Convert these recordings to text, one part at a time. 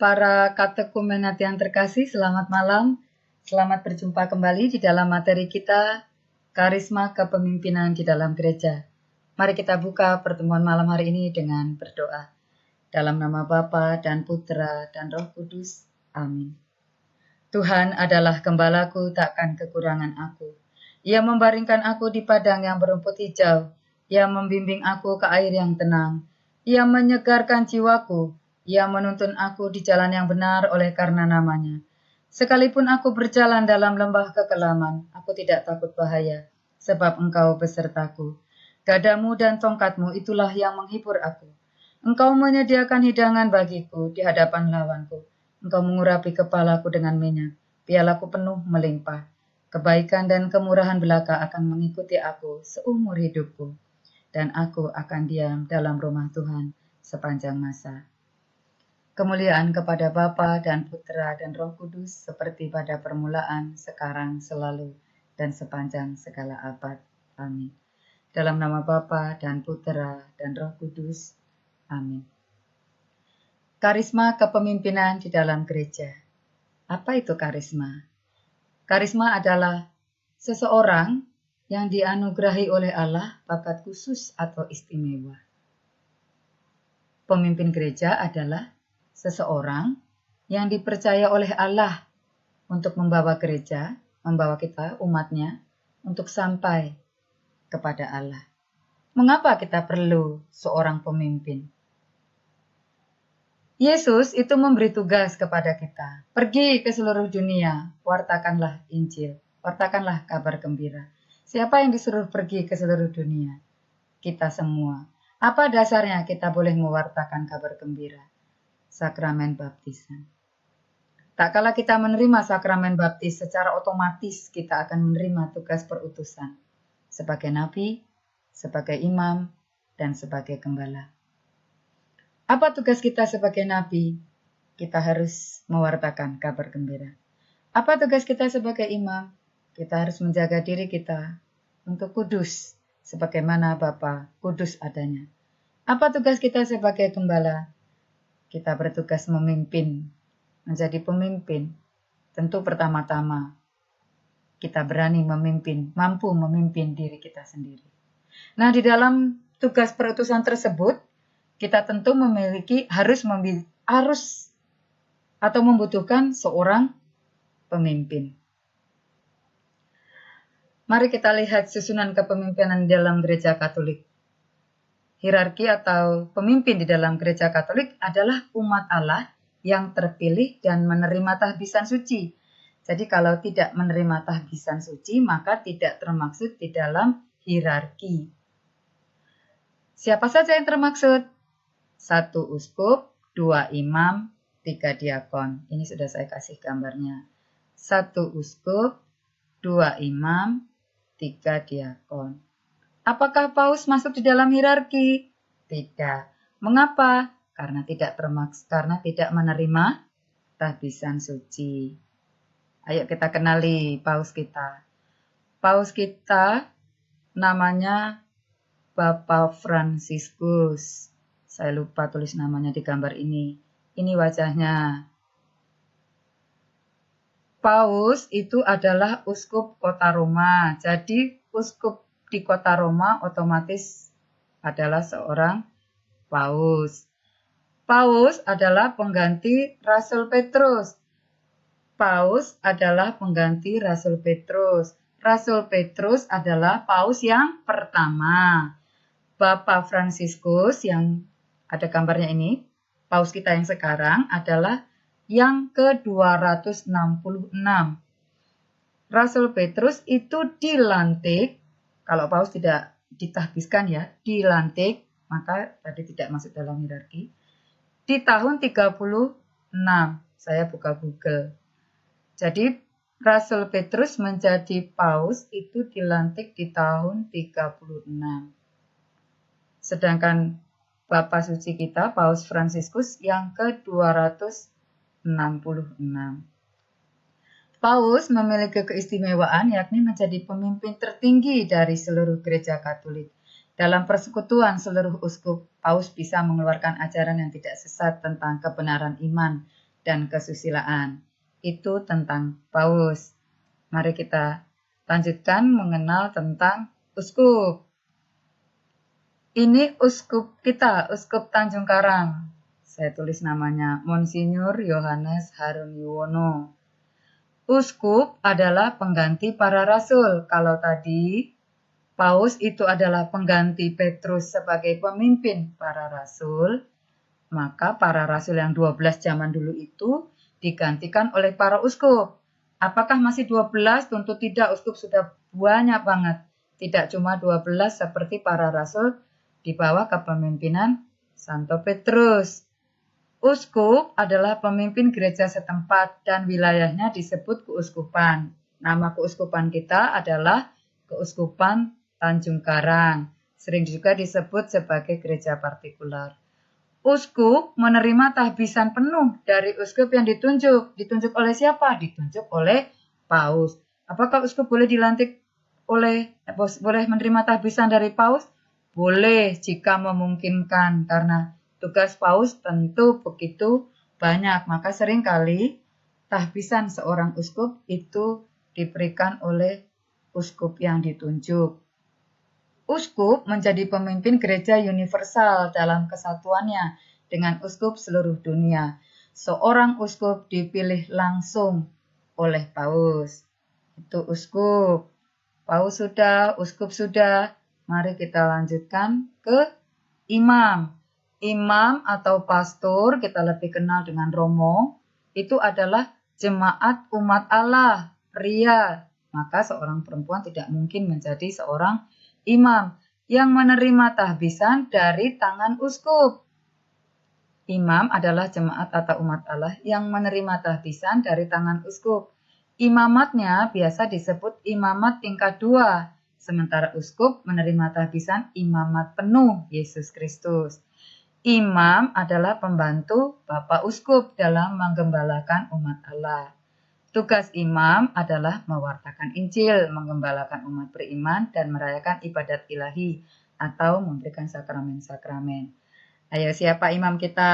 Para katekumenat yang terkasih, selamat malam. Selamat berjumpa kembali di dalam materi kita, Karisma Kepemimpinan di dalam Gereja. Mari kita buka pertemuan malam hari ini dengan berdoa. Dalam nama Bapa dan Putra dan Roh Kudus. Amin. Tuhan adalah gembalaku, takkan kekurangan aku. Ia membaringkan aku di padang yang berumput hijau. Ia membimbing aku ke air yang tenang. Ia menyegarkan jiwaku. Ia menuntun aku di jalan yang benar oleh karena namanya. Sekalipun aku berjalan dalam lembah kekelaman, aku tidak takut bahaya, sebab Engkau besertaku. Gadamu dan tongkatmu itulah yang menghibur aku. Engkau menyediakan hidangan bagiku di hadapan lawanku. Engkau mengurapi kepalaku dengan minyak, pialaku penuh melimpah. Kebaikan dan kemurahan belaka akan mengikuti aku seumur hidupku, dan aku akan diam dalam rumah Tuhan sepanjang masa. Kemuliaan kepada Bapa dan Putra dan Roh Kudus, seperti pada permulaan, sekarang, selalu, dan sepanjang segala abad. Amin. Dalam nama Bapa dan Putra dan Roh Kudus. Amin. Karisma kepemimpinan di dalam gereja. Apa itu karisma? Karisma adalah seseorang yang dianugerahi oleh Allah bakat khusus atau istimewa. Pemimpin gereja adalah seseorang yang dipercaya oleh Allah untuk membawa gereja, membawa kita, umatnya, untuk sampai kepada Allah. Mengapa kita perlu seorang pemimpin? Yesus itu memberi tugas kepada kita. Pergi ke seluruh dunia, wartakanlah Injil, wartakanlah kabar gembira. Siapa yang disuruh pergi ke seluruh dunia? Kita semua. Apa dasarnya kita boleh mewartakan kabar gembira? Sakramen baptisan. Tak kala kita menerima sakramen baptis, secara otomatis kita akan menerima tugas perutusan sebagai nabi, sebagai imam, dan sebagai gembala. Apa tugas kita sebagai nabi? Kita harus mewartakan kabar gembira. Apa tugas kita sebagai imam? Kita harus menjaga diri kita untuk kudus, sebagaimana Bapa kudus adanya. Apa tugas kita sebagai gembala? Kita bertugas memimpin, menjadi pemimpin. Tentu pertama-tama kita berani memimpin, mampu memimpin diri kita sendiri. Nah, di dalam tugas perutusan tersebut, kita tentu harus atau membutuhkan seorang pemimpin. Mari kita lihat susunan kepemimpinan dalam Gereja Katolik. Hierarki atau pemimpin di dalam Gereja Katolik adalah umat Allah yang terpilih dan menerima tahbisan suci. Jadi kalau tidak menerima tahbisan suci, maka tidak termaksud di dalam hierarki. Siapa saja yang termaksud? 1 uskup, 2 imam, 3 diakon. Ini sudah saya kasih gambarnya. 1 uskup, 2 imam, 3 diakon. Apakah paus masuk di dalam hierarki? Tidak. Mengapa? Karena tidak menerima tahbisan suci. Ayo kita kenali paus kita. Paus kita namanya Bapak Fransiskus. Saya lupa tulis namanya di gambar ini. Ini wajahnya. Paus itu adalah uskup kota Roma. Jadi uskup di kota Roma otomatis adalah seorang paus. Paus adalah pengganti Rasul Petrus. Paus adalah pengganti Rasul Petrus. Rasul Petrus adalah paus yang pertama. Bapak Fransiskus yang ada gambarnya ini, paus kita yang sekarang adalah yang ke-266. Rasul Petrus itu dilantik. Kalau paus tidak ditahbiskan ya, dilantik, maka tadi tidak masuk dalam hierarki. Di tahun 36, saya buka Google. Jadi Rasul Petrus menjadi paus itu dilantik di tahun 36. Sedangkan Bapak suci kita, Paus Fransiskus yang ke-266. Paus memiliki keistimewaan yakni menjadi pemimpin tertinggi dari seluruh gereja Katolik. Dalam persekutuan seluruh uskup, Paus bisa mengeluarkan ajaran yang tidak sesat tentang kebenaran iman dan kesusilaan. Itu tentang paus. Mari kita lanjutkan mengenal tentang uskup. Ini uskup kita, Uskup Tanjung Karang. Saya tulis namanya Monsinyur Yohanes Harun Yuwono. Uskup adalah pengganti para rasul. Kalau tadi paus itu adalah pengganti Petrus sebagai pemimpin para rasul, maka para rasul yang 12 zaman dulu itu digantikan oleh para uskup. Apakah masih 12? Tentu tidak, uskup sudah banyak banget. Tidak cuma 12 seperti para rasul di bawah kepemimpinan Santo Petrus. Uskup adalah pemimpin gereja setempat dan wilayahnya disebut keuskupan. Nama keuskupan kita adalah Keuskupan Tanjung Karang. Sering juga disebut sebagai gereja partikular. Uskup menerima tahbisan penuh dari uskup yang ditunjuk. Ditunjuk oleh siapa? Ditunjuk oleh paus. Apakah uskup boleh dilantik boleh menerima tahbisan dari paus? Boleh jika memungkinkan, karena tugas paus tentu begitu banyak. Maka seringkali tahbisan seorang uskup itu diberikan oleh uskup yang ditunjuk. Uskup menjadi pemimpin gereja universal dalam kesatuannya dengan uskup seluruh dunia. Seorang uskup dipilih langsung oleh paus. Itu uskup. Paus sudah, uskup sudah. Mari kita lanjutkan ke imam. Imam atau pastor, kita lebih kenal dengan romo, itu adalah jemaat umat Allah, pria. Maka seorang perempuan tidak mungkin menjadi seorang imam yang menerima tahbisan dari tangan uskup. Imam adalah jemaat atau umat Allah yang menerima tahbisan dari tangan uskup. Imamatnya biasa disebut imamat tingkat 2, sementara uskup menerima tahbisan imamat penuh Yesus Kristus. Imam adalah pembantu Bapak Uskup dalam menggembalakan umat Allah. Tugas imam adalah mewartakan Injil, menggembalakan umat beriman, dan merayakan ibadat ilahi atau memberikan sakramen-sakramen. Ayo, siapa imam kita?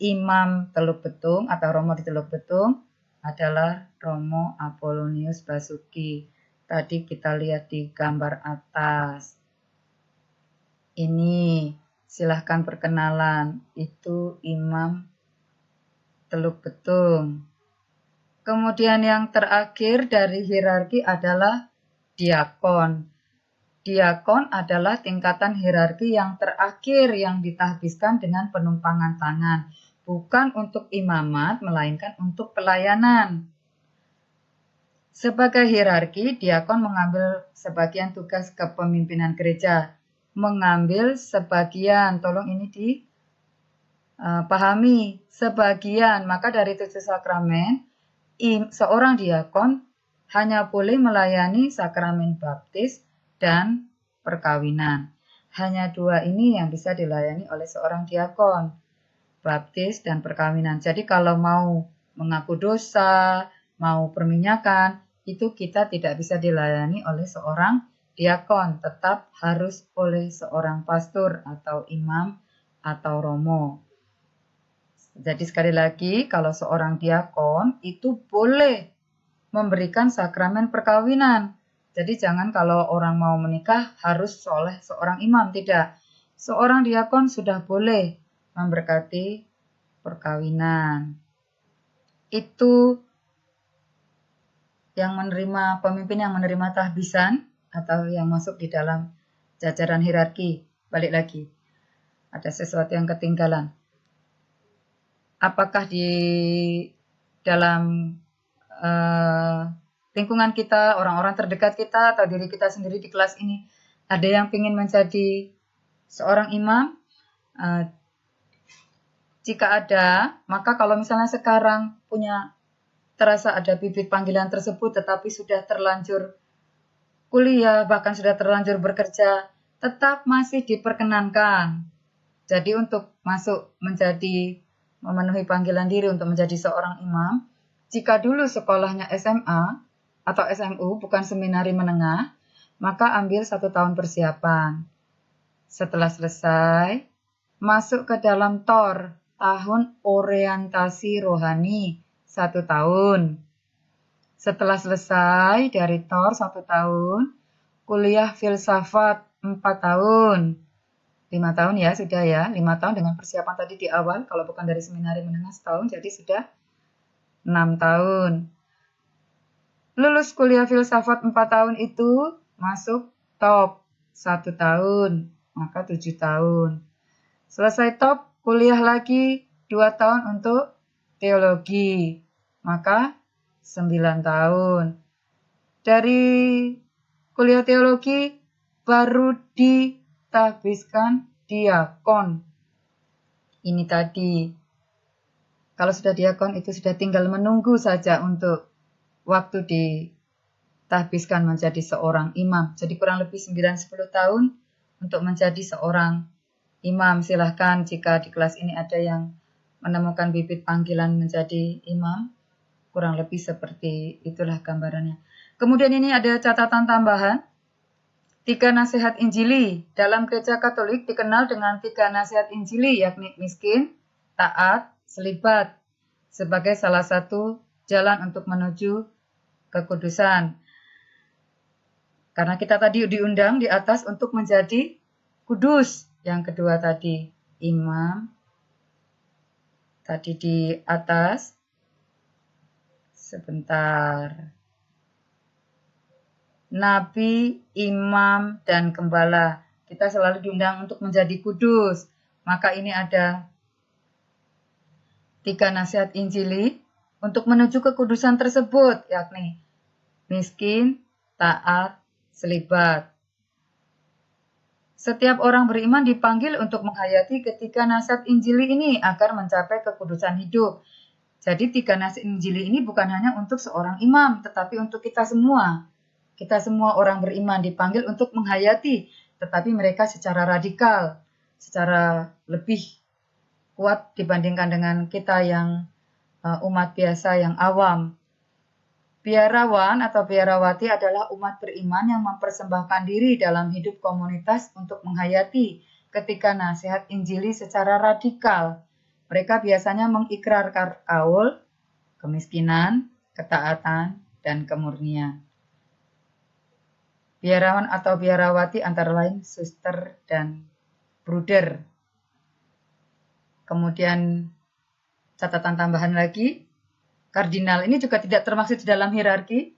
Imam Teluk Betung atau Romo di Teluk Betung adalah Romo Apolonius Basuki. Tadi kita lihat di gambar atas. Ini silahkan perkenalan. Itu Imam Teluk Betung. Kemudian yang terakhir dari hierarki adalah diakon. Diakon adalah tingkatan hierarki yang terakhir yang ditahbiskan dengan penumpangan tangan. Bukan untuk imamat, melainkan untuk pelayanan. Sebagai hierarki, diakon mengambil sebagian tugas kepemimpinan gereja. Mengambil sebagian, tolong ini dipahami, sebagian. Maka dari 7 sakramen, seorang diakon hanya boleh melayani sakramen baptis dan perkawinan. Hanya 2 ini yang bisa dilayani oleh seorang diakon, baptis dan perkawinan. Jadi kalau mau mengaku dosa, mau perminyakan, itu kita tidak bisa dilayani oleh seorang diakon, tetap harus oleh seorang pastor atau imam atau romo. Jadi sekali lagi, kalau seorang diakon itu boleh memberikan sakramen perkawinan. Jadi jangan kalau orang mau menikah harus oleh seorang imam, tidak. Seorang diakon sudah boleh memberkati perkawinan. Itu yang menerima, pemimpin yang menerima tahbisan atau yang masuk di dalam jajaran hierarki. Balik lagi, ada sesuatu yang ketinggalan. Apakah di dalam lingkungan kita, orang-orang terdekat kita, atau diri kita sendiri di kelas ini, ada yang ingin menjadi seorang imam? Jika ada, maka kalau misalnya sekarang terasa ada bibit panggilan tersebut, tetapi sudah terlanjur kuliah, bahkan sudah terlanjur bekerja, tetap masih diperkenankan. Jadi untuk masuk memenuhi panggilan diri untuk menjadi seorang imam, jika dulu sekolahnya SMA atau SMU, bukan seminari menengah, maka ambil 1 tahun persiapan. Setelah selesai, masuk ke dalam TOR. tahun orientasi rohani 1 tahun. Setelah selesai dari TOR 1 tahun, kuliah filsafat 4 tahun. 5 tahun ya, sudah ya. 5 tahun dengan persiapan tadi di awal, kalau bukan dari seminari menengah setahun, jadi sudah 6 tahun. Lulus kuliah filsafat 4 tahun itu masuk top 1 tahun, maka 7 tahun. Selesai top, kuliah lagi 2 tahun untuk teologi, maka 9 tahun. Dari kuliah teologi baru ditahbiskan diakon. Ini tadi, kalau sudah diakon itu sudah tinggal menunggu saja untuk waktu ditahbiskan menjadi seorang imam. Jadi kurang lebih 9-10 tahun untuk menjadi seorang imam. Silahkan jika di kelas ini ada yang menemukan bibit panggilan menjadi imam. Kurang lebih seperti itulah gambarannya. Kemudian ini ada catatan tambahan. 3 nasihat Injili. Dalam gereja Katolik dikenal dengan 3 nasihat Injili, yakni miskin, taat, selibat, sebagai salah satu jalan untuk menuju kekudusan. Karena kita tadi diundang di atas untuk menjadi kudus. Yang kedua tadi imam. Tadi di atas. Sebentar. Nabi, imam, dan gembala. Kita selalu diundang untuk menjadi kudus. Maka ini ada 3 nasihat Injili untuk menuju kekudusan tersebut, yakni miskin, taat, selibat. Setiap orang beriman dipanggil untuk menghayati ketiga nasihat Injili ini agar mencapai kekudusan hidup. Jadi 3 nasihat Injili ini bukan hanya untuk seorang imam, tetapi untuk kita semua. Kita semua orang beriman dipanggil untuk menghayati, tetapi mereka secara radikal, secara lebih kuat dibandingkan dengan kita yang umat biasa yang awam. Biarawan atau biarawati adalah umat beriman yang mempersembahkan diri dalam hidup komunitas untuk menghayati ketika nasihat Injili secara radikal. Mereka biasanya mengikrarkan kaul, kemiskinan, ketaatan, dan kemurnian. Biarawan atau biarawati antara lain suster dan bruder. Kemudian catatan tambahan lagi, kardinal ini juga tidak termaksud di dalam hierarki.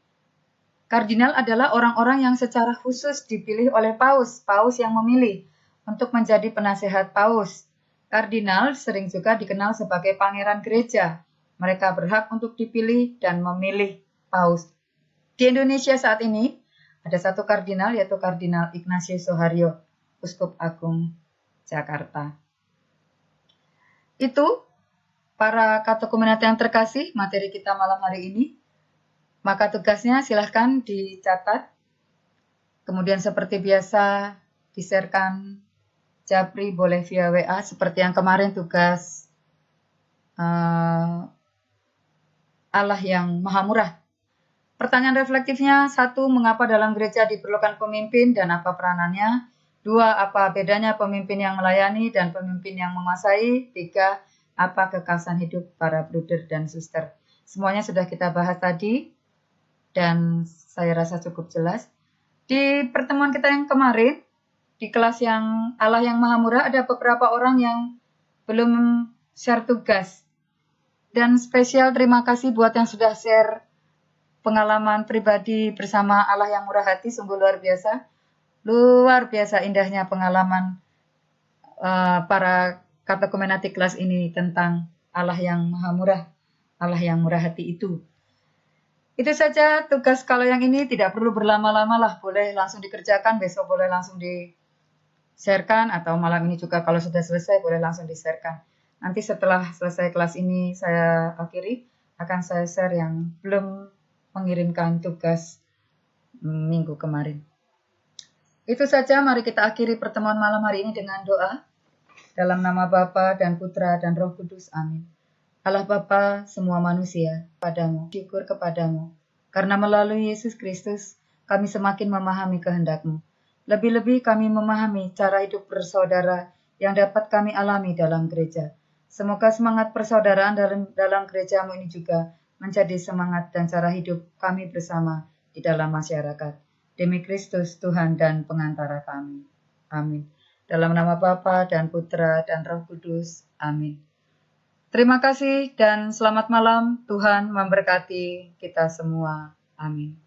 Kardinal adalah orang-orang yang secara khusus dipilih oleh paus yang memilih untuk menjadi penasehat paus. Kardinal sering juga dikenal sebagai pangeran gereja. Mereka berhak untuk dipilih dan memilih paus. Di Indonesia saat ini ada 1 kardinal, yaitu Kardinal Ignatius Soeharyo, Uskup Agung Jakarta. Itu para katekumenet yang terkasih, materi kita malam hari ini. Maka tugasnya silahkan dicatat. Kemudian seperti biasa, di-sharekan. Japri boleh via WA, seperti yang kemarin tugas Allah yang Maha Murah. Pertanyaan reflektifnya, 1, mengapa dalam gereja diperlukan pemimpin dan apa peranannya? 2, apa bedanya pemimpin yang melayani dan pemimpin yang menguasai? 3, apa kekhasan hidup para bruder dan suster. Semuanya sudah kita bahas tadi dan saya rasa cukup jelas. Di pertemuan kita yang kemarin, di kelas yang Allah yang Maha Murah, ada beberapa orang yang belum share tugas. Dan spesial terima kasih buat yang sudah share pengalaman pribadi bersama Allah yang Murah Hati, sungguh luar biasa. Luar biasa indahnya pengalaman para katekumenatik kelas ini tentang Allah yang Maha Murah, Allah yang Murah Hati itu. Itu saja tugas, kalau yang ini tidak perlu berlama-lama lah, boleh langsung dikerjakan, besok boleh langsung di-sharekan, atau malam ini juga kalau sudah selesai boleh langsung di-sharekan. Nanti setelah selesai kelas ini saya akhiri, akan saya share yang belum mengirimkan tugas minggu kemarin. Itu saja, mari kita akhiri pertemuan malam hari ini dengan doa. Dalam nama Bapa dan Putra dan Roh Kudus, amin. Allah Bapa semua manusia, padamu, syukur kepadamu. Karena melalui Yesus Kristus, kami semakin memahami kehendak-Mu. Lebih-lebih kami memahami cara hidup bersaudara yang dapat kami alami dalam gereja. Semoga semangat persaudaraan dalam gerejamu ini juga menjadi semangat dan cara hidup kami bersama di dalam masyarakat. Demi Kristus, Tuhan dan pengantara kami. Amin. Dalam nama Bapa dan Putra dan Roh Kudus. Amin. Terima kasih dan selamat malam. Tuhan memberkati kita semua. Amin.